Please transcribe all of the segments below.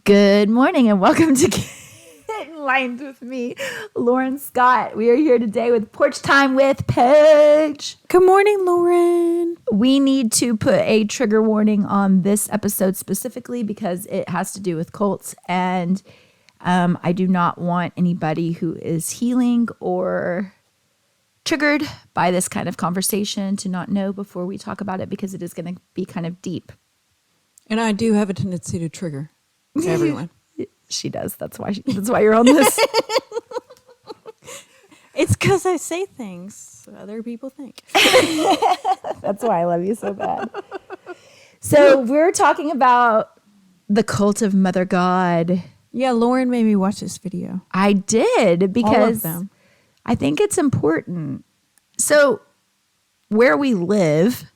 Good morning and welcome to Get Enlightened with me, Lauren Scott. We are here today with Porch Time with Paige. Good morning, Lauren. We need to put a trigger warning on this episode specifically because it has to do with cults, and I do not want anybody who is healing or triggered by this kind of conversation to not know before we talk about it, because it is going to be kind of deep. And I do have a tendency to trigger everyone. She does. That's why you're on this. It's because I say things other people think. That's why I love you so bad. So we're talking about the cult of Mother God. Yeah, Lauren made me watch this video. I did because all of them. I think it's important. So where we live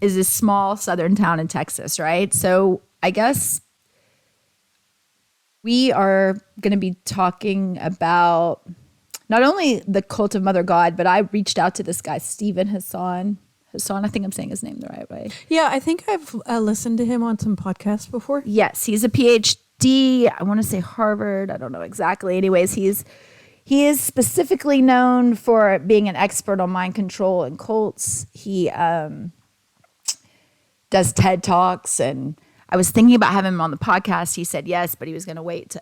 is a small southern town in Texas, right? So I guess we are going to be talking about not only the cult of Mother God, but I reached out to this guy, Stephen Hassan. I think I'm saying his name the right way. Yeah, I think I've listened to him on some podcasts before. Yes, he's a PhD. I want to say Harvard. I don't know exactly. Anyways, he is specifically known for being an expert on mind control and cults. He does TED Talks, and I was thinking about having him on the podcast. He said yes, but he was going to wait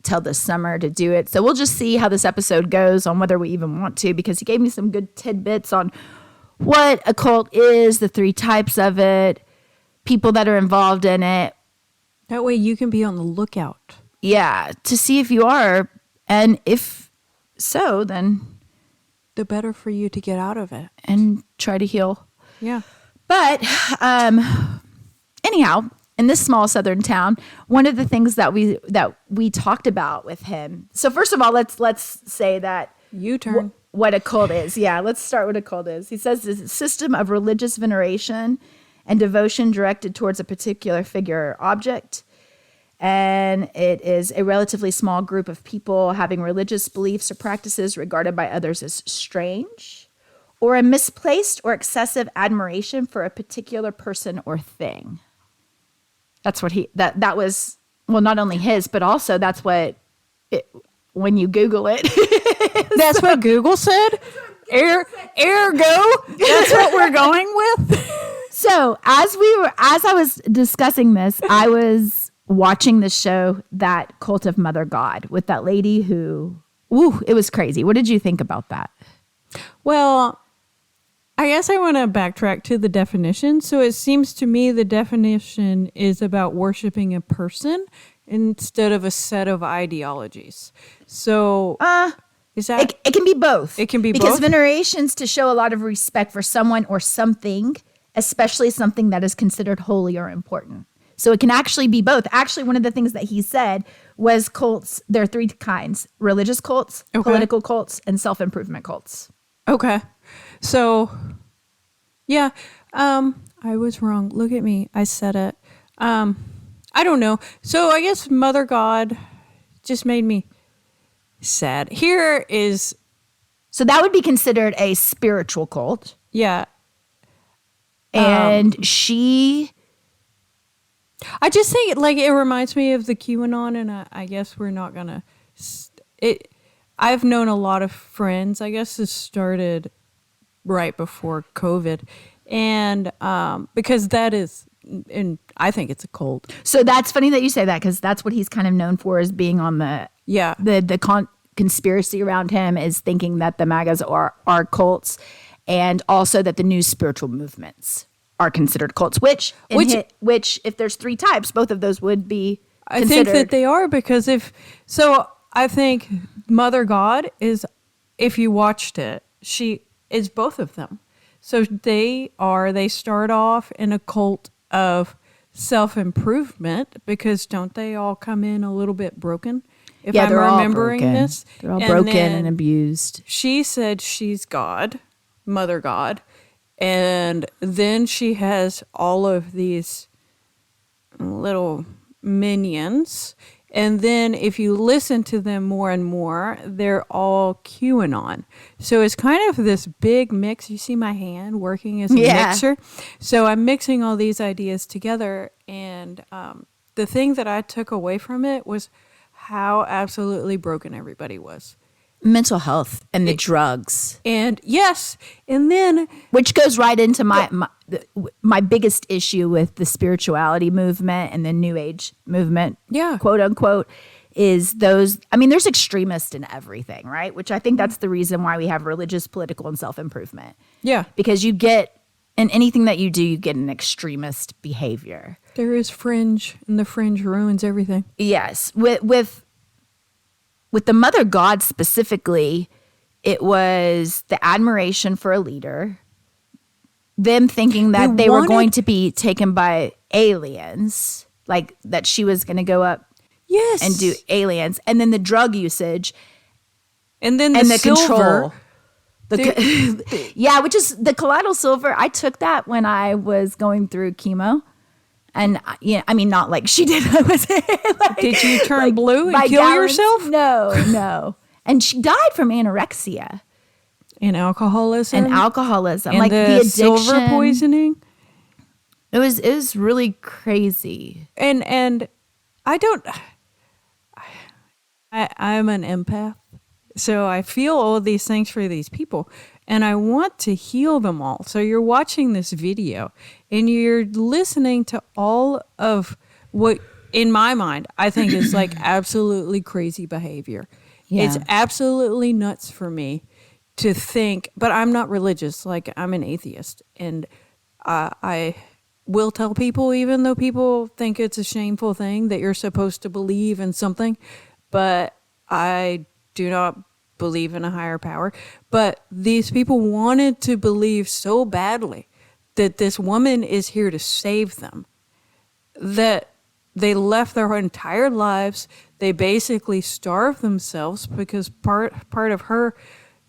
till this summer to do it. So we'll just see how this episode goes on whether we even want to, because he gave me some good tidbits on what a cult is, the 3 types of it, people that are involved in it. That way you can be on the lookout. Yeah, to see if you are. And if so, then the better for you to get out of it. And try to heal. Yeah. But anyhow, in this small southern town, one of the things that we talked about with him. So first of all, let's say that U-turn. What a cult is. Yeah, let's start what a cult is. He says it's a system of religious veneration and devotion directed towards a particular figure or object. And it is a relatively small group of people having religious beliefs or practices regarded by others as strange, or a misplaced or excessive admiration for a particular person or thing. That's what that was, well, not only his, but also that's what when you Google it. That's what Google said? Ergo, that's what we're going with? So as I was discussing this, I was watching the show, that Cult of Mother God, with that lady who, it was crazy. What did you think about that? Well, I guess I want to backtrack to the definition. So it seems to me the definition is about worshiping a person instead of a set of ideologies. So is that it can be both. It can be because both. Veneration's to show a lot of respect for someone or something, especially something that is considered holy or important. So it can actually be both. Actually, one of the things that he said was cults. There are 3 kinds: religious cults, political cults, and self-improvement cults. Okay. So, yeah, I was wrong. Look at me. I said it. I don't know. So I guess Mother God just made me sad. So that would be considered a spiritual cult. Yeah. And I just think it reminds me of the QAnon, and I guess we're not going to, I've known a lot of friends. I guess this started right before COVID, and because that is, and I think it's a cult. So that's funny that you say that, because that's what he's kind of known for, is being on the conspiracy around him is thinking that the MAGAs are cults, and also that the new spiritual movements are considered cults. Which if there's 3 types, both of those would be considered. I think that they are, because I think Mother God is, if you watched it, she is both of them. So they start off in a cult of self-improvement, because don't they all come in a little bit broken? If I'm remembering this. They're all broken and abused. She said she's God, Mother God. And then she has all of these little minions. And then if you listen to them more and more, they're all QAnon. So it's kind of this big mix. You see my hand working as a mixer. So I'm mixing all these ideas together. And the thing that I took away from it was how absolutely broken everybody was. Mental health and the drugs. And yes, and then which goes right into my biggest issue with the spirituality movement and the New Age movement, quote unquote, is those. I mean, there's extremists in everything, right? Which I think that's the reason why we have religious, political, and self-improvement. Yeah, because you get in anything that you do, you get an extremist behavior. There is fringe, and the fringe ruins everything. Yes, with the Mother God specifically, it was the admiration for a leader, them thinking that they were going to be taken by aliens, like that she was going to go up and do aliens, and then the drug usage, and then the control. Yeah, which is the colloidal silver. I took that when I was going through chemo. And I mean, not like she did. Did you turn blue and kill yourself? No. And she died from anorexia and alcoholism. And like the addiction, silver poisoning. It was really crazy. And I'm an empath, so I feel all these things for these people. And I want to heal them all. So you're watching this video and you're listening to all of what, in my mind, I think is like absolutely crazy behavior. Yeah. It's absolutely nuts for me to think, but I'm not religious. Like, I'm an atheist. And I will tell people, even though people think it's a shameful thing, that you're supposed to believe in something. But I do not believe in a higher power. But these people wanted to believe so badly that this woman is here to save them that they left their entire lives. They basically starved themselves because part of her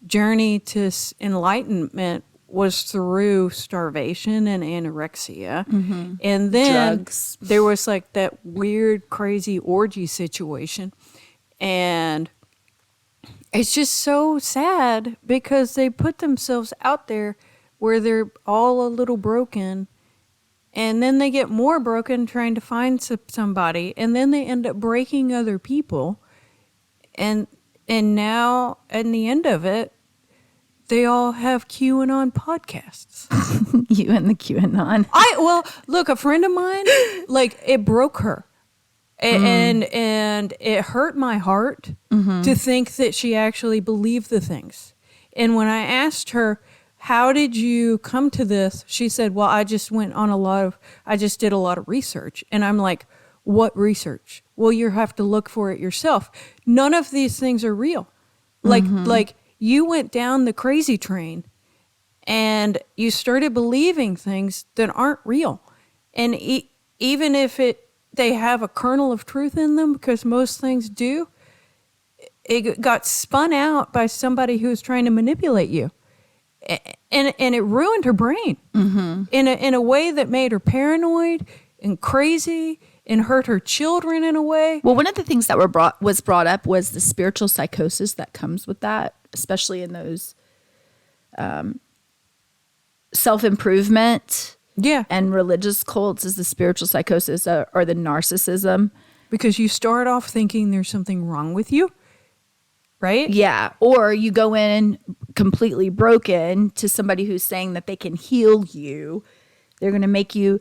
journey to enlightenment was through starvation and anorexia. Mm-hmm. And then drugs. There was like that weird, crazy orgy situation. And it's just so sad because they put themselves out there where they're all a little broken, and then they get more broken trying to find somebody, and then they end up breaking other people. And now, at the end of it, they all have QAnon podcasts. You and the QAnon. Look, a friend of mine, like, it broke her. And it hurt my heart to think that she actually believed the things. And when I asked her, how did you come to this? She said, well, I just did a lot of research. And I'm like, what research? Well, you have to look for it yourself. None of these things are real. Like you went down the crazy train and you started believing things that aren't real. And even if they have a kernel of truth in them, because most things do, it got spun out by somebody who was trying to manipulate you. And it ruined her brain in a way that made her paranoid and crazy and hurt her children in a way. Well, one of the things that was brought up was the spiritual psychosis that comes with that, especially in those self-improvement and religious cults, is the spiritual psychosis or the narcissism. Because you start off thinking there's something wrong with you, right? Yeah. Or you go in completely broken to somebody who's saying that they can heal you. They're going to make you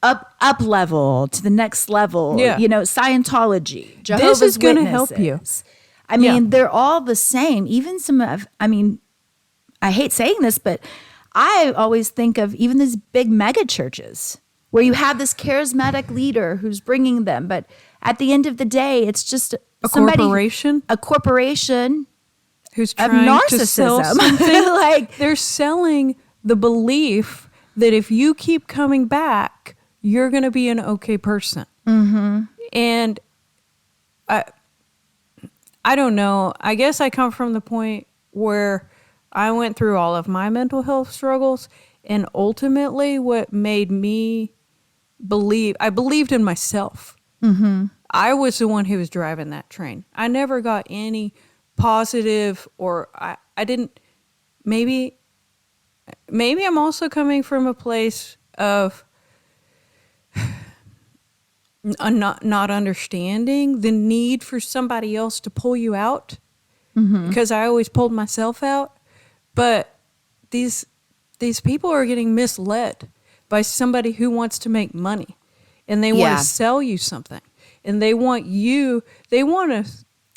up level to the next level. Yeah. You know, Scientology, Jehovah's Witnesses. This is going to help you. I mean, they're all the same. Even I hate saying this, but I always think of even these big mega churches where you have this charismatic leader who's bringing them. But at the end of the day, it's just a corporation who's trying to sell something. Like, they're selling the belief that if you keep coming back, you're going to be an okay person. Mm-hmm. And I don't know. I guess I come from the point where I went through all of my mental health struggles, and ultimately what made me I believed in myself. Mm-hmm. I was the one who was driving that train. I never got any positive, or I didn't, maybe I'm also coming from a place of not understanding the need for somebody else to pull you out, because I always pulled myself out. But these people are getting misled by somebody who wants to make money, and they want to sell you something, and they want to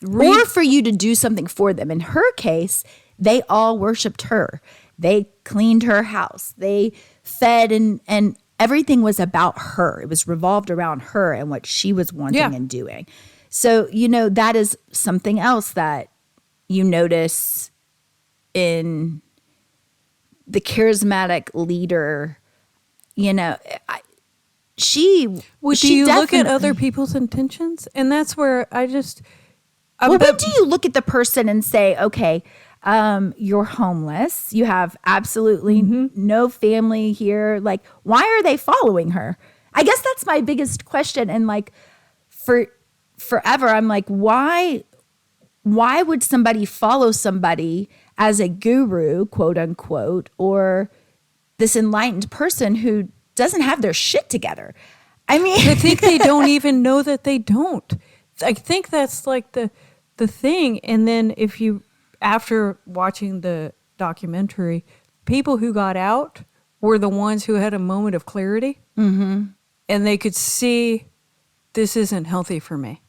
or for you to do something for them. In her case, they all worshiped her. They cleaned her house. They fed, and everything was about her. It was revolved around her and what she was wanting and doing. So, that is something else that you notice in the charismatic leader. Do you look at other people's intentions? And that's where but do you look at the person and say, okay, you're homeless, you have absolutely no family here, like, why are they following her? I guess that's my biggest question. And like, for forever, I'm like, why would somebody follow somebody as a guru, quote unquote, or this enlightened person who doesn't have their shit together? I mean, I think they don't even know that they don't. I think that's like the thing. And then after watching the documentary, people who got out were the ones who had a moment of clarity, and they could see, this isn't healthy for me.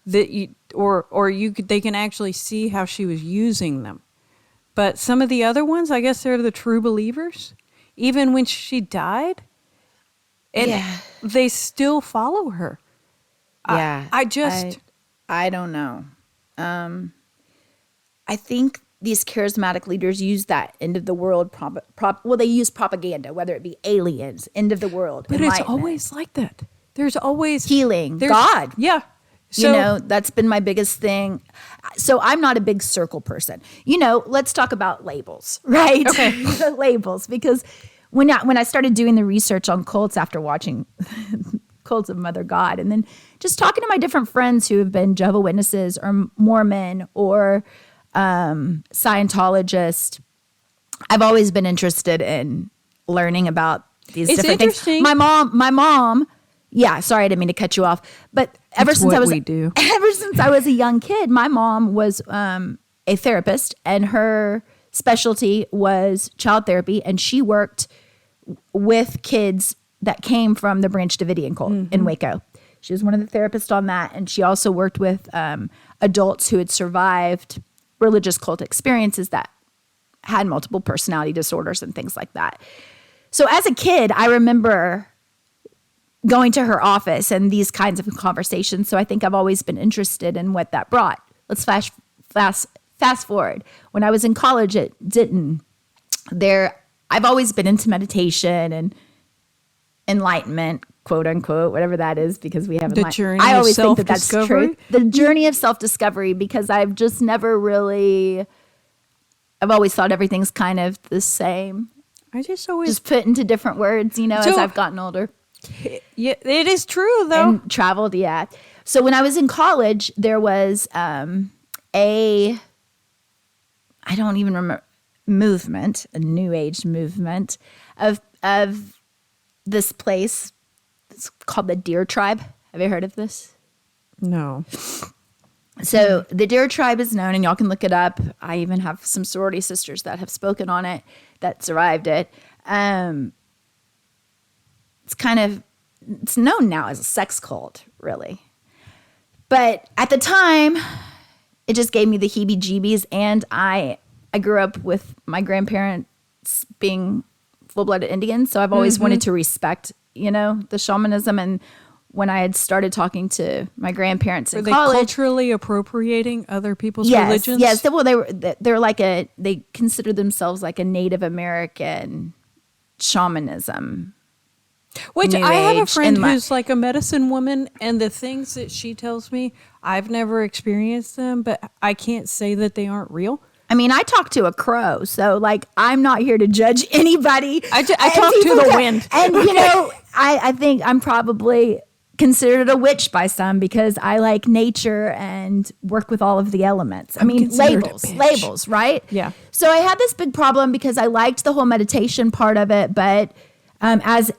They can actually see how she was using them. But some of the other ones, I guess they're the true believers, even when she died, and they still follow her. Yeah, I don't know. I think these charismatic leaders use that end of the world they use propaganda, whether it be aliens, end of the world, but it's always like that. There's always healing, God. Yeah. So, that's been my biggest thing. So I'm not a big circle person. Let's talk about labels, right? Okay. Labels, because when I started doing the research on cults after watching Cults of Mother God, and then just talking to my different friends who have been Jehovah's Witnesses or Mormon or Scientologist, I've always been interested in learning about these different things. My mom. Yeah, sorry, I didn't mean to cut you off. But ever since I was a young kid, my mom was a therapist, and her specialty was child therapy, and she worked with kids that came from the Branch Davidian cult in Waco. She was one of the therapists on that, and she also worked with adults who had survived religious cult experiences that had multiple personality disorders and things like that. So as a kid, I remember going to her office and these kinds of conversations. So I think I've always been interested in what that brought. Let's fast forward. When I was in college at Denton, I've always been into meditation and enlightenment, quote unquote, whatever that is, because we have the journey. I always of think that that's true. The journey of self-discovery, because I've just never really. I've always thought everything's kind of the same. I just always put into different words, as I've gotten older. Yeah, it is true though. And traveled, yeah. So when I was in college, there was I don't even remember, movement, a new age movement of this place. It's called the Deer Tribe. Have you heard of this? No. So the Deer Tribe is known, and y'all can look it up. I even have some sorority sisters that have spoken on it that survived it. It's known now as a sex cult, really. But at the time, it just gave me the heebie-jeebies, and I grew up with my grandparents being full-blooded Indians, so I've always wanted to respect, the shamanism. And when I had started talking to my grandparents in college, culturally appropriating other people's religions? Yes. Well, they're like they consider themselves like a Native American shamanism. Which I have a friend who's like a medicine woman, and the things that she tells me, I've never experienced them, but I can't say that they aren't real. I mean, I talk to a crow, so like I'm not here to judge anybody. I talk to the wind. And I think I'm probably considered a witch by some because I like nature and work with all of the elements. I mean, labels, right? Yeah. So I had this big problem because I liked the whole meditation part of it, but As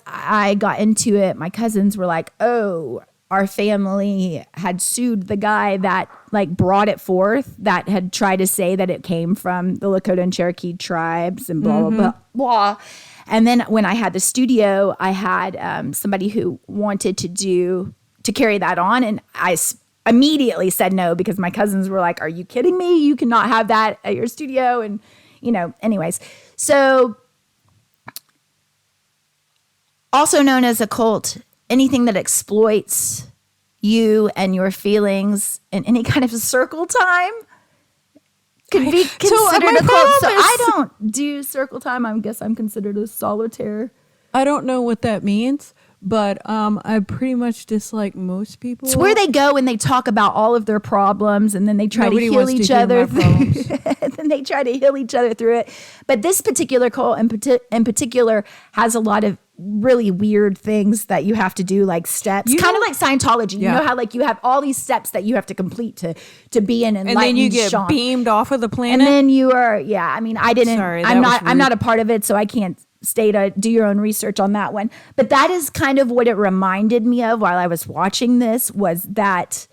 I got into it, my cousins were like, "Oh, our family had sued the guy that like brought it forth, that had tried to say that it came from the Lakota and Cherokee tribes and blah, blah, blah, blah." And then when I had the studio, I had somebody who wanted to carry that on. And I immediately said no, because my cousins were like, "Are you kidding me? You cannot have that at your studio." And, anyways. So also known as a cult, anything that exploits you and your feelings in any kind of circle time could be considered a cult. So I don't do circle time. I guess I'm considered a solitaire. I don't know what that means, but I pretty much dislike most people. It's where they go and they talk about all of their problems, and then they try to heal each other. And then they try to heal each other through it. But this particular cult in particular has a lot of really weird things that you have to do, like steps, kind of like Scientology. You know how like you have all these steps that you have to complete to be an enlightened, and then you get beamed off of the planet, and then you are I mean, I didn't. Sorry, I'm not a part of it, so I can't do your own research on that one. But that is kind of what it reminded me of while I was watching this, was that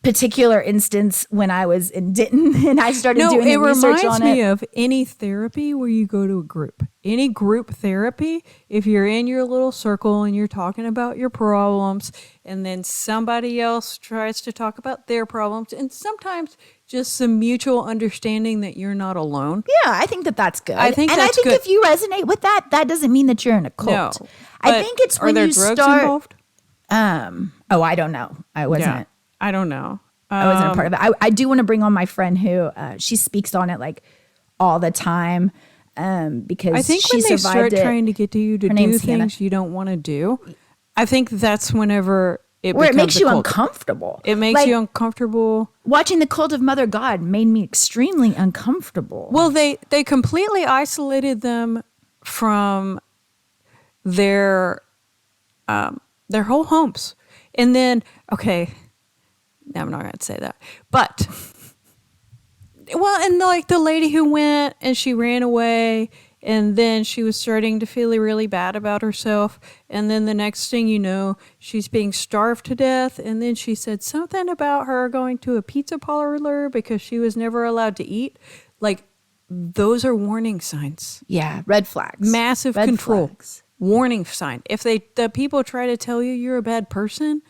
particular instance when I was in Denton and I started doing the research on it. It reminds me of any therapy where you go to a group. Any group therapy, if you're in your little circle and you're talking about your problems, and then somebody else tries to talk about their problems, and sometimes just some mutual understanding that you're not alone. Yeah, I think that's good. I think I think if you resonate with that, that doesn't mean that you're in a cult. No, I think it's when you start. Are there drugs involved? I don't know. I wasn't. Yeah, I don't know. I wasn't a part of it. I do want to bring on my friend who she speaks on it like all the time, because I think she when they start trying to get you to do things you don't want to do, I think that's whenever it makes you uncomfortable. It makes you uncomfortable. Watching the Cult of Mother God made me extremely uncomfortable. Well, they completely isolated them from their whole homes, and then no, I'm not going to say that. But, well, and like the lady who went and she ran away, and then she was starting to feel really bad about herself. And then the next thing you know, she's being starved to death. And then she said something about her going to a pizza parlor because she was never allowed to eat. Like, those are warning signs. Yeah, red flags. Massive red control. Flags. Warning sign. If the people try to tell you you're a bad person,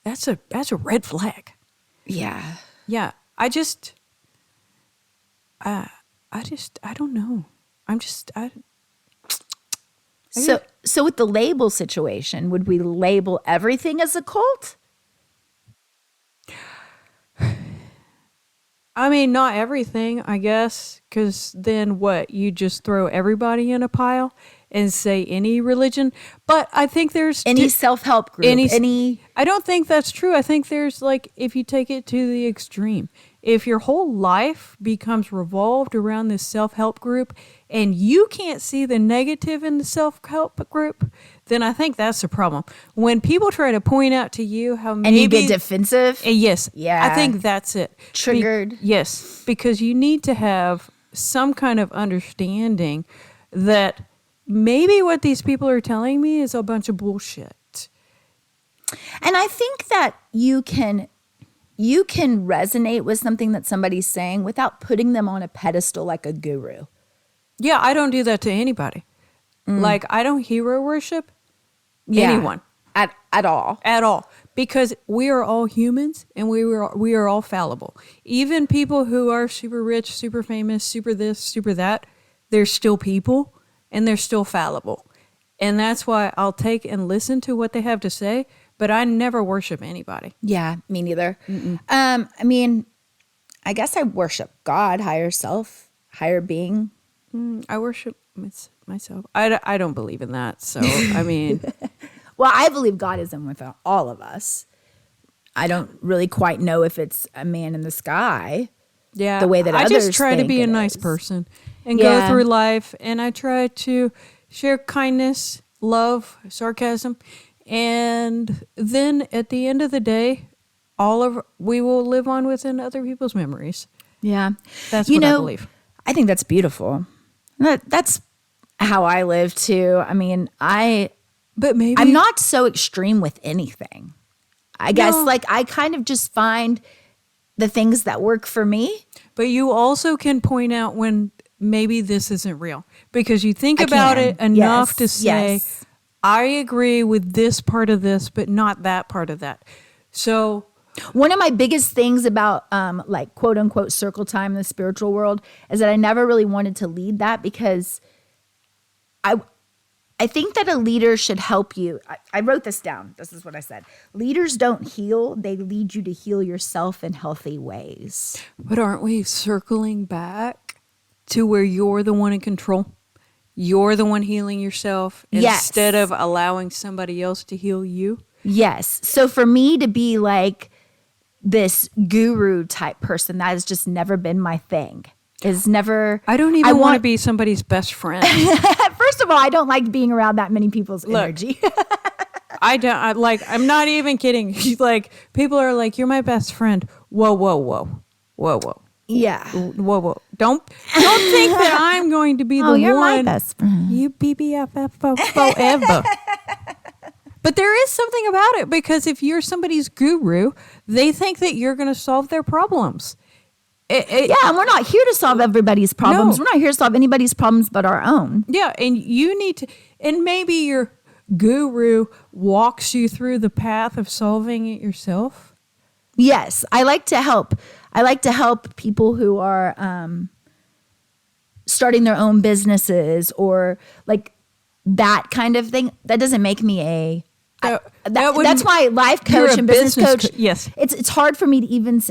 that's a red flag. Yeah. Yeah. I don't know. So with the label situation, would we label everything as a cult? I mean, not everything, I guess, because then what? You just throw everybody in a pile and say any religion. But I think there's any self-help group. I don't think that's true. I think there's like, if you take it to the extreme, if your whole life becomes revolved around this self-help group and you can't see the negative in the self-help group, then I think that's the problem. When people try to point out to you how maybe... And you get defensive? Yes. Yeah. I think that's it. Triggered? Yes. Because you need to have some kind of understanding that maybe what these people are telling me is a bunch of bullshit. And I think that you can resonate with something that somebody's saying without putting them on a pedestal like a guru. Yeah, I don't do that to anybody. Like, I don't hero worship anyone. At all. At all. Because we are all humans and we are all fallible. Even people who are super rich, super famous, super this, super that, they're still people and they're still fallible. And that's why I'll take and listen to what they have to say, but I never worship anybody. Yeah, me neither. I mean, I guess I worship God, higher self, higher being. I worship myself. I don't believe in that. So, I mean. Well, I believe God is in with all of us. I don't really quite know if it's a man in the sky. Yeah. The way that others think I just try to be a nice person and go through life. And I try to share kindness, love, sarcasm. And then at the end of the day, we will live on within other people's memories. Yeah. That's what I believe. I think that's beautiful. That's how I live too. I mean, But maybe I'm not so extreme with anything. I guess No. like I kind of just find the things that work for me. But you also can point out when maybe this isn't real because you think about it enough to say, yes. I agree with this part of this, but not that part of that. So One of my biggest things about like quote unquote circle time in the spiritual world is that I never really wanted to lead that because I think that a leader should help you. I wrote this down. This is what I said. Leaders don't heal. They lead you to heal yourself in healthy ways. But aren't we circling back to where you're the one in control? You're the one healing yourself Yes. instead of allowing somebody else to heal you? Yes. So for me to be like this guru type person, that has just never been my thing. Is never. I don't even want to be somebody's best friend. First of all, I don't like being around that many people's energy. I don't I'm not even kidding. Like people are like, you're my best friend. Whoa, whoa, whoa. Whoa, whoa. Yeah. Whoa, whoa. Don't think that I'm going to be the you're one. my best friend. You BBFF forever. But there is something about it because if you're somebody's guru, they think that you're going to solve their problems. Yeah, and we're not here to solve everybody's problems. No. We're not here to solve anybody's problems but our own. Yeah, and you need to, and maybe your guru walks you through the path of solving it yourself. Yes, I like to help. I like to help people who are starting their own businesses or like that kind of thing. That doesn't make me a. That's why life You're coach a and business coach. yes. It's hard for me to even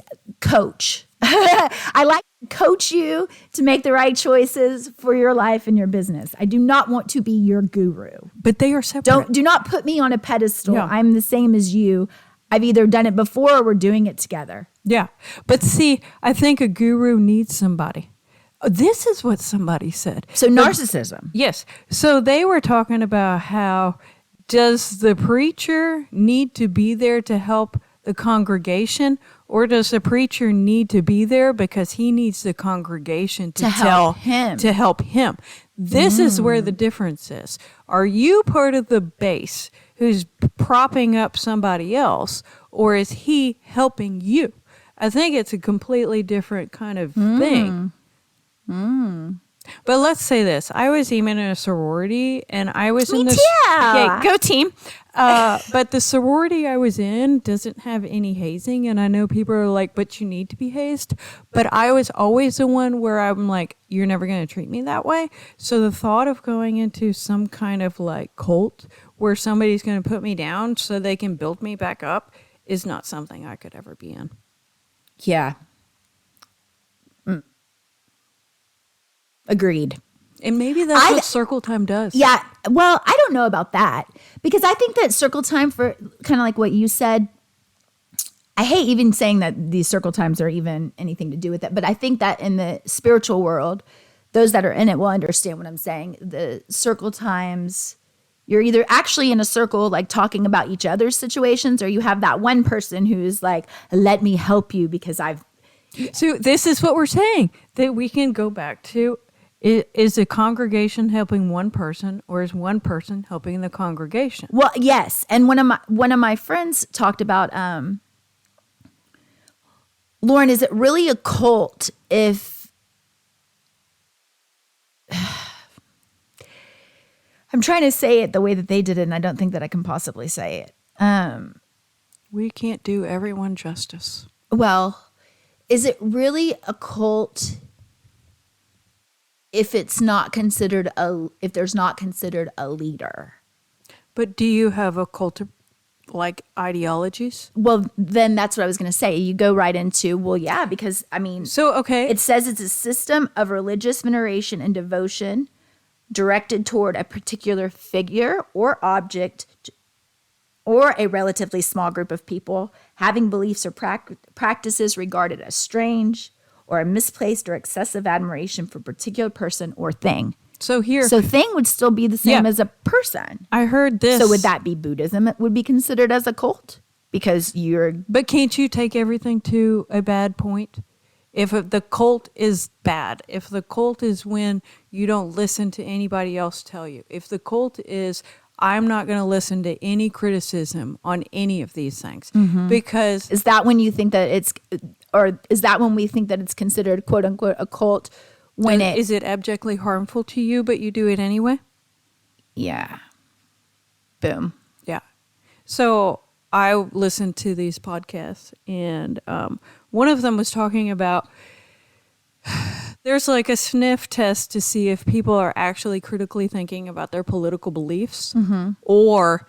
coach. I like to coach you to make the right choices for your life and your business. I do not want to be your guru. But they are separate. Do not put me on a pedestal. Yeah. I'm the same as you. I've either done it before or we're doing it together. Yeah. But see, I think a guru needs somebody. This is what somebody said. So narcissism. Yes. So they were talking about how does the preacher need to be there to help the congregation, or does the preacher need to be there because he needs the congregation to help him? This is where the difference is. Are you part of the base who's propping up somebody else, or is he helping you? I think it's a completely different kind of thing. But let's say this. I was even in a sorority, and I was in this. Yeah, go team. But the sorority I was in doesn't have any hazing, and I know people are like, but you need to be hazed. But I was always the one where I'm like, you're never going to treat me that way. So the thought of going into some kind of like cult where somebody's going to put me down so they can build me back up is not something I could ever be in. Yeah. Agreed. And maybe that's what circle time does. Yeah. Well, I don't know about that because I think that circle time, for kind of like what you said, I hate even saying that these circle times are even anything to do with it. But I think that in the spiritual world, those that are in it will understand what I'm saying. The circle times, you're either actually in a circle like talking about each other's situations, or you have that one person who's like, let me help you because I've. So this is what we're saying, that we can go back to. Is a congregation helping one person, or is one person helping the congregation? Well, yes. And one of my friends talked about, Lauren, is it really a cult if I'm trying to say it the way that they did it, and I don't think that I can possibly say it. We can't do everyone justice. Well, is it really a cult if it's not considered if there's not considered a leader? But do you have a cult of like ideologies? Well, then that's what I was going to say. You go right into, well, yeah, because I mean, so okay, it says it's a system of religious veneration and devotion directed toward a particular figure or object or a relatively small group of people having beliefs or practices regarded as strange, or a misplaced or excessive admiration for a particular person or thing. So thing would still be the same as a person. I heard this. So would that be Buddhism? It would be considered as a cult because you're. But can't you take everything to a bad point? If the cult is bad, if the cult is when you don't listen to anybody else tell you, if the cult is, I'm not going to listen to any criticism on any of these things, because Is that when you think that it's, or is that when we think that it's considered quote unquote a cult? When is it abjectly harmful to you, but you do it anyway? Yeah. Boom. Yeah. So I listened to these podcasts, and one of them was talking about there's like a sniff test to see if people are actually critically thinking about their political beliefs, or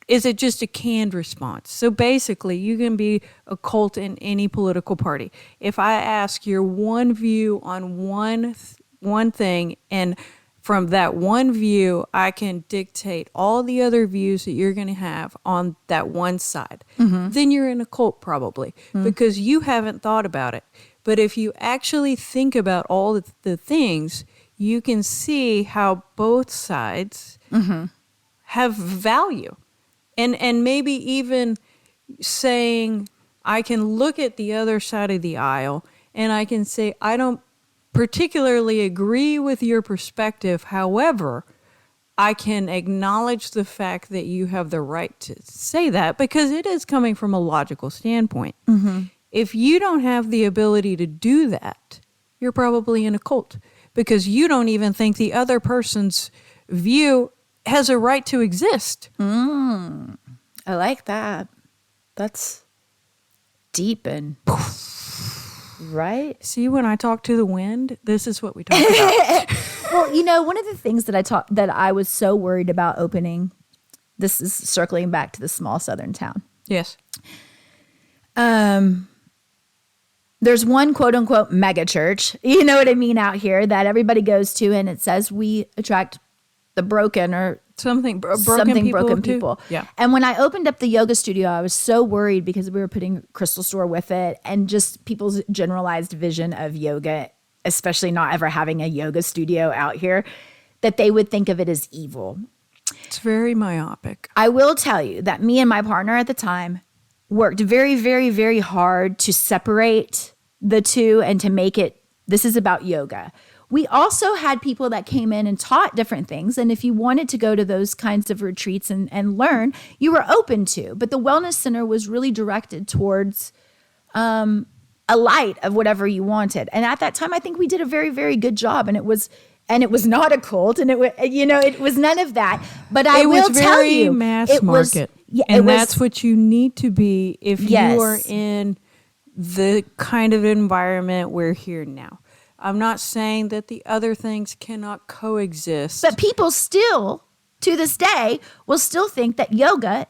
is it just a canned response? So basically, you can be a cult in any political party. If I ask your one view on one thing, and from that one view, I can dictate all the other views that you're going to have on that one side. Then you're in a cult probably, because you haven't thought about it. But if you actually think about all the things, you can see how both sides have value. And maybe even saying, I can look at the other side of the aisle and I can say, I don't particularly agree with your perspective. However, I can acknowledge the fact that you have the right to say that, because it is coming from a logical standpoint. If you don't have the ability to do that, you're probably in a cult, because you don't even think the other person's view has a right to exist. I like that. That's deep and right. See, when I talk to the wind, this is what we talk about. Well, you know, one of the things that I was so worried about opening, this is circling back to the small southern town. Yes. There's one quote unquote mega church, you know what I mean, out here that everybody goes to, and it says we attract the broken or Something broken people. Too. Yeah. And when I opened up the yoga studio, I was so worried because we were putting Crystal Store with it, and just people's generalized vision of yoga, especially not ever having a yoga studio out here, that they would think of it as evil. It's very myopic. I will tell you that me and my partner at the time worked very, very, very hard to separate the two and to make it, this is about yoga. We also had people that came in and taught different things. And if you wanted to go to those kinds of retreats and learn, you were open to. But the wellness center was really directed towards a light of whatever you wanted. And at that time, I think we did a very, very good job. And it was not a cult, and it was none of that. But I will tell you, mass market. And that's what you need to be if you are in the kind of environment we're here now. I'm not saying that the other things cannot coexist. But people still, to this day, will still think that yoga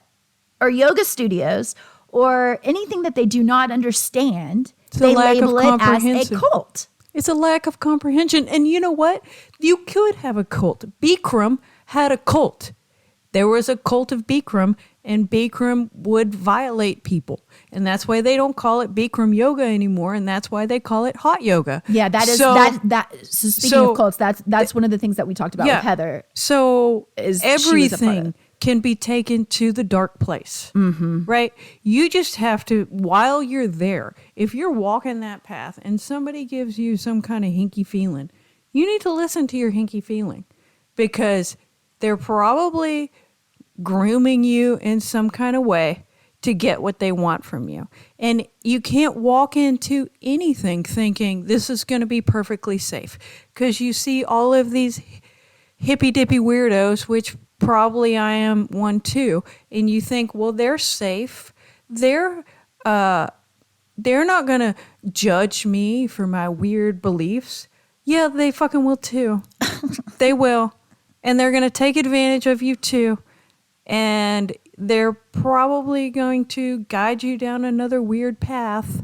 or yoga studios or anything that they do not understand, they label it as a cult. It's a lack of comprehension. And you know what? You could have a cult. Bikram had a cult. There was a cult of Bikram, and Bikram would violate people. And that's why they don't call it Bikram yoga anymore, and that's why they call it hot yoga. Yeah, that is so speaking of cults, that's one of the things that we talked about with Heather. So everything can be taken to the dark place, right? You just have to, while you're there, if you're walking that path and somebody gives you some kind of hinky feeling, you need to listen to your hinky feeling, because they're probably grooming you in some kind of way to get what they want from you. And you can't walk into anything thinking this is going to be perfectly safe, because you see all of these hippy dippy weirdos, which probably I am one too, and you think, well, they're safe. They're not going to judge me for my weird beliefs. Yeah, they fucking will too. They will. And they're going to take advantage of you too. And they're probably going to guide you down another weird path.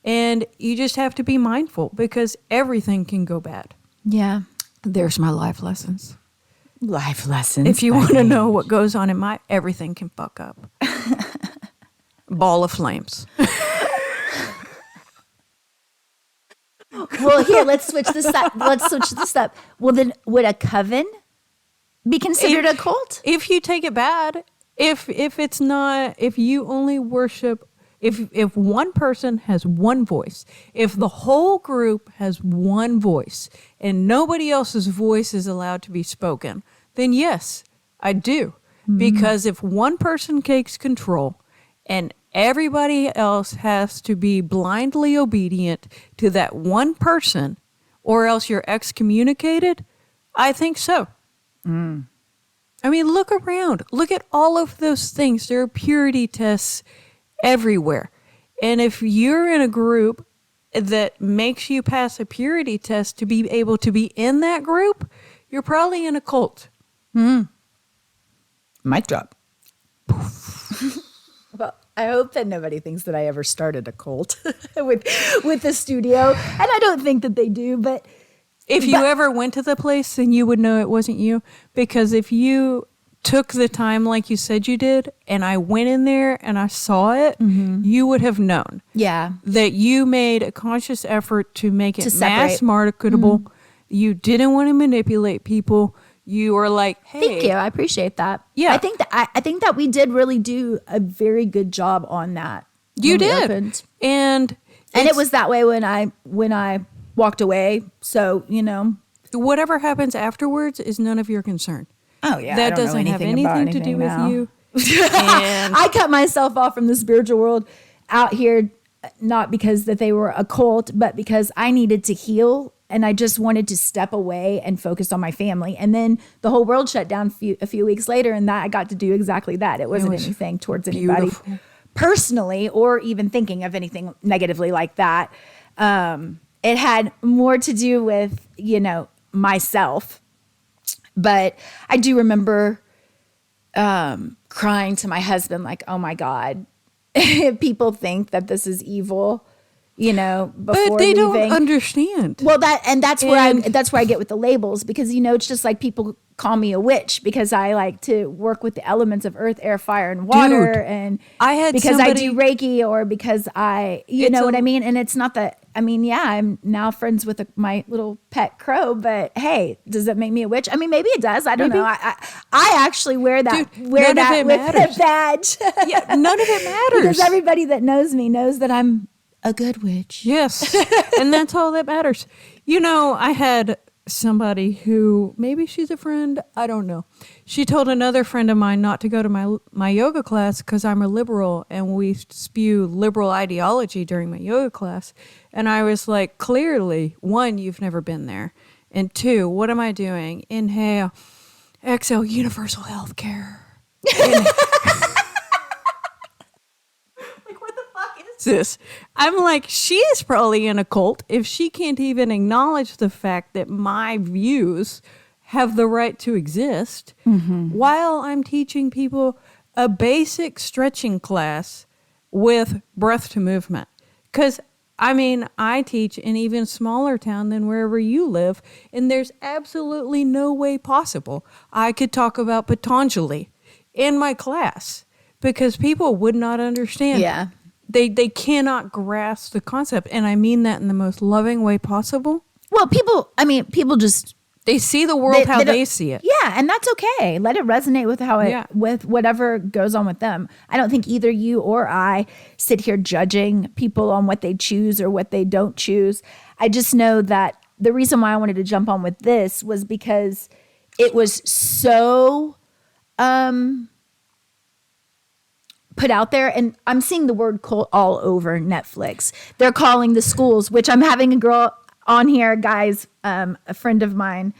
And you just have to be mindful, because everything can go bad. Yeah. There's my life lessons. Life lessons. If you want to know what goes on in my, everything can fuck up. Ball of flames. Well, here, let's switch this up. Well, then would a coven be considered a cult? If you take it bad, if it's not, if you only worship If one person has one voice, if the whole group has one voice and nobody else's voice is allowed to be spoken, then yes, I do. Because if one person takes control and everybody else has to be blindly obedient to that one person, or else you're excommunicated, I think so. I mean, look around. Look at all of those things. There are purity tests everywhere. And if you're in a group that makes you pass a purity test to be able to be in that group, you're probably in a cult. Mic drop. Well, I hope that nobody thinks that I ever started a cult with the studio. And I don't think that they do, but If you ever went to the place, then you would know it wasn't you. Because if you took the time like you said you did, and I went in there and I saw it, you would have known. Yeah. That you made a conscious effort to make it mass separate. marketable. You didn't want to manipulate people. You were like, hey. Thank you. I appreciate that. Yeah. I think that we did really do a very good job on that. You when we did. opened. And it was that way when I walked away. So, whatever happens afterwards is none of your concern. oh yeah, That doesn't have anything to do with you. And I cut myself off from the spiritual world out here, not because that they were a cult, but because I needed to heal. And I just wanted to step away and focus on my family. And then the whole world shut down a few weeks later, and that I got to do exactly that. It wasn't was anything towards anybody beautiful. personally, or even thinking of anything negatively like that. It had more to do with, myself. But I do remember crying to my husband, like, oh my God, people think that this is evil. Before but they leaving. don't understand. Well, that's where I get with the labels, because it's just like people call me a witch because I like to work with the elements of earth, air, fire, and water, Dude, and I had because somebody- I do Reiki, or because you know what I mean. And it's not that. I mean, yeah, I'm now friends with my little pet crow, but hey, does that make me a witch? I mean, maybe it does. I don't know. I actually wear that Dude, wear none of that it with matters. a badge. Yeah, none of it matters. Because everybody that knows me knows that I'm a good witch. Yes. And that's all that matters. I had somebody who, maybe she's a friend, I don't know. She told another friend of mine not to go to my yoga class because I'm a liberal and we spew liberal ideology during my yoga class. And I was like, clearly, one, you've never been there. And two, what am I doing? Inhale, exhale, universal health care. This. I'm like, she is probably in a cult if she can't even acknowledge the fact that my views have the right to exist while I'm teaching people a basic stretching class with breath to movement. Because, I teach in even smaller town than wherever you live, and there's absolutely no way possible I could talk about Patanjali in my class because people would not understand. Yeah. They cannot grasp the concept, and I mean that in the most loving way possible. Well, people just They see the world how don't- they see it. Yeah, and that's okay. Let it resonate with with whatever goes on with them. I don't think either you or I sit here judging people on what they choose or what they don't choose. I just know that the reason why I wanted to jump on with this was because it was so put out there, and I'm seeing the word cult all over Netflix. They're calling the schools, which I'm having a girl on here, guys, a friend of mine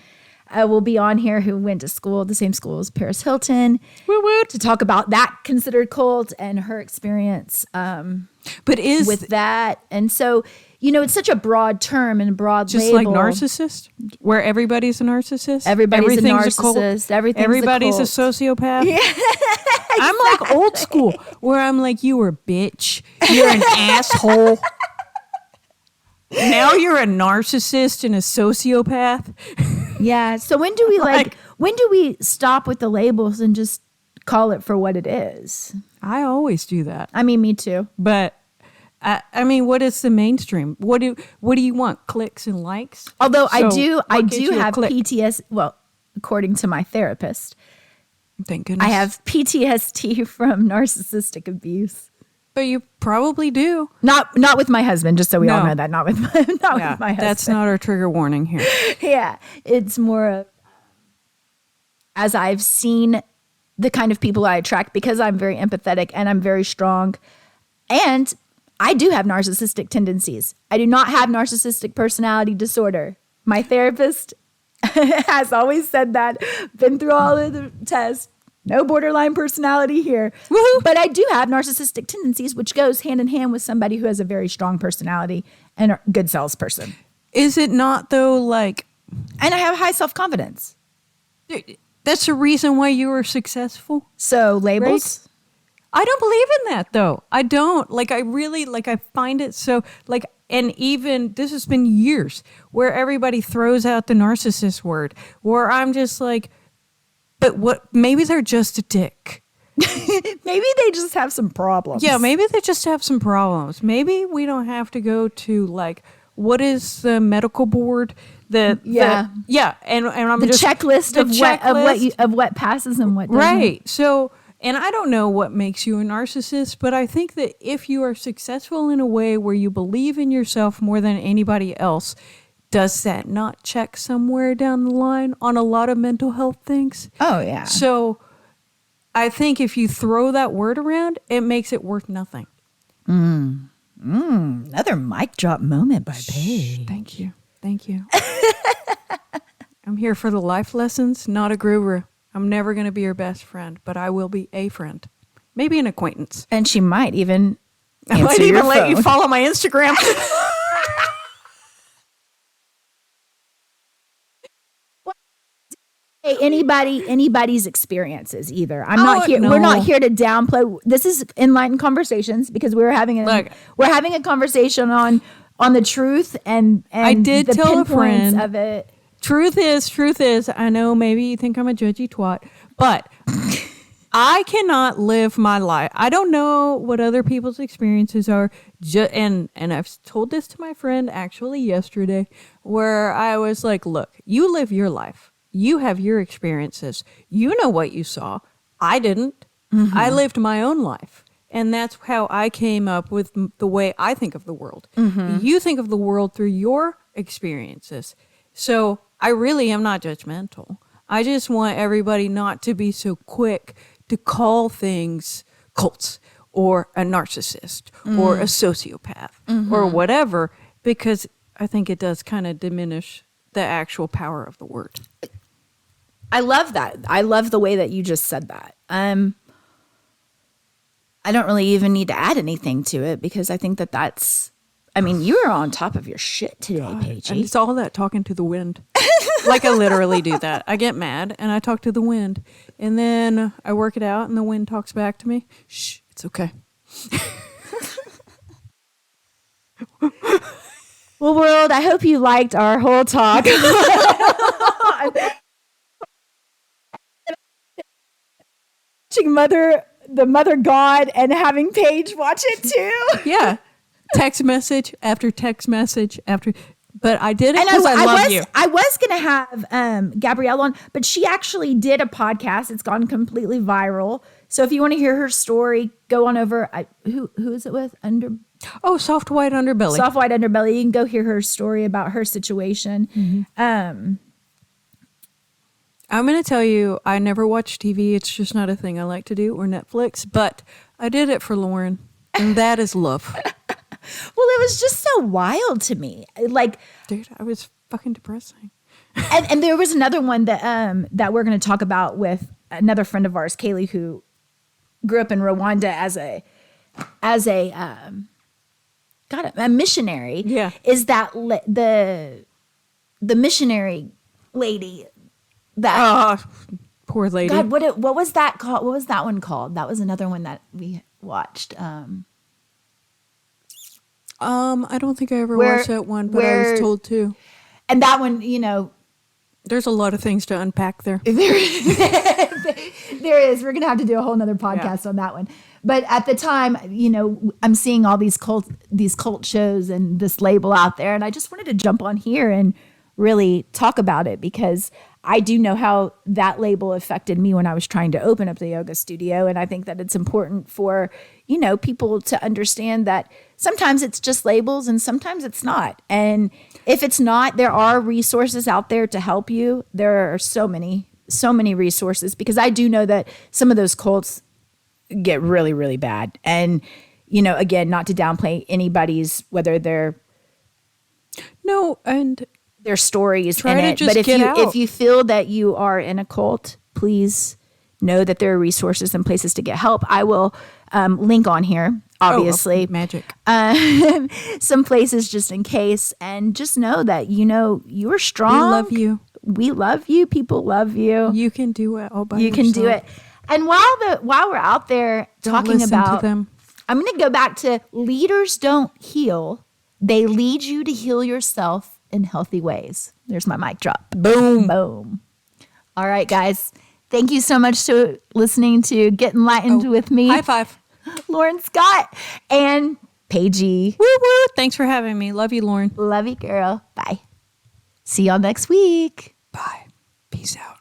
will be on here who went to school, the same school as Paris Hilton, to talk about that considered cult and her experience But with that. And so, it's such a broad term and broad just label. like narcissist, where everybody's a narcissist? Everybody's a Everything's cult? narcissist. Everybody's a cult. sociopath? Yeah. I'm like old school, where I'm like, you were a bitch. You're an asshole. Now you're a narcissist and a sociopath. Yeah. So when do we stop with the labels and just call it for what it is? I always do that. I mean, me too. But what is the mainstream? What do you want? Clicks and likes? Although I So, do what gets you a have click? PTSD. Well, according to my therapist, Thank goodness. I have PTSD from narcissistic abuse. So you probably do. Not with my husband, just so we all No. know that. Not with my with my husband. That's not our trigger warning here. Yeah, it's more of as I've seen the kind of people I attract because I'm very empathetic and I'm very strong, and I do have narcissistic tendencies. I do not have narcissistic personality disorder. My therapist has always said that. Been through all of the tests. No borderline personality here. Woohoo! But I do have narcissistic tendencies, which goes hand in hand with somebody who has a very strong personality and a good salesperson. Is it not though? Like, And I have high self-confidence. that's the reason why you were successful. So labels. I don't believe in that though. I don't. Like, I really, like, I find it so, like, and even this has been years where everybody throws out the narcissist word, where I'm just like, but what, maybe they're just a dick. Maybe they just have some problems. Yeah, maybe they just have some problems. Maybe we don't have to go to, like, what is the medical board? And I'm the just checklist the of what passes and what doesn't. right. So, and I don't know what makes you a narcissist, but I think that if you are successful in a way where you believe in yourself more than anybody else, does that not check somewhere down the line on a lot of mental health things? Oh yeah. So I think if you throw that word around, it makes it worth nothing. Another mic drop moment by Paige. Thank you. Thank you. I'm here for the life lessons, not a guru. I'm never going to be your best friend, but I will be a friend. Maybe an acquaintance. And she might even I might answer even your let phone. you follow my Instagram. Hey, anybody's experiences either. I'm not here. no. We're not here to downplay. This is Enlightened Conversations because we're having a conversation on the truth and I did the tell a pinpoints friend of it. Truth is, I know maybe you think I'm a judgy twat, but I cannot live my life. I don't know what other people's experiences are. And I've told this to my friend actually yesterday, where I was like, look, you live your life. You have your experiences. You know what you saw. I didn't. Mm-hmm. I lived my own life. And that's how I came up with the way I think of the world. Mm-hmm. You think of the world through your experiences. So I really am not judgmental. I just want everybody not to be so quick to call things cults or a narcissist or a sociopath or whatever, because I think it does kind of diminish the actual power of the word. I love that. I love the way that you just said that. I don't really even need to add anything to it because I think that's. I mean, you are on top of your shit today, Paige. And it's all that talking to the wind. Like, I literally do that. I get mad and I talk to the wind, and then I work it out and the wind talks back to me. Shh, it's okay. Well, world, I hope you liked our whole talk. The mother God and having Paige watch it too. Yeah. Text message after text message after. But I did it because I love you. I was going to have Gabrielle on, but she actually did a podcast. It's gone completely viral. So if you want to hear her story, go on over. Who is it with? Soft White Underbelly. Soft White Underbelly. You can go hear her story about her situation. Mm-hmm. I'm going to tell you, I never watch TV. It's just not a thing I like to do, or Netflix. But I did it for Lauren, and that is love. Well, it was just so wild to me. Like, dude, I was fucking depressing. and there was another one that we're going to talk about with another friend of ours, Kaylee, who grew up in Rwanda as a missionary. Yeah, is that the missionary lady that poor lady. God, what was that called? What was that one called? That was another one that we watched. I don't think I ever watched that one, but I was told to. And that one, there's a lot of things to unpack there. There is. We're going to have to do a whole nother podcast on that one. But at the time, I'm seeing all these cult shows and this label out there. And I just wanted to jump on here and really talk about it because I do know how that label affected me when I was trying to open up the yoga studio. And I think that it's important for, people to understand that sometimes it's just labels and sometimes it's not. And if it's not, there are resources out there to help you. There are so many resources, because I do know that some of those cults get really, really bad. And, again, not to downplay anybody's, whether they're their stories in it. But if you feel that you are in a cult, please know that there are resources and places to get help. I will link on here, obviously. Magic. Some places just in case. And just know that, you're strong. We love you. We love you. People love you. You can do it all by yourself. You can do it. And while we're out there talking about them, I'm going to go back to leaders don't heal. They lead you to heal yourself in healthy ways. There's my mic drop. Boom. Boom. All right, guys. Thank you so much for listening to Get Enlightened with me. High five. Lauren Scott and Paige. Woo woo. Thanks for having me. Love you, Lauren. Love you, girl. Bye. See y'all next week. Bye. Peace out.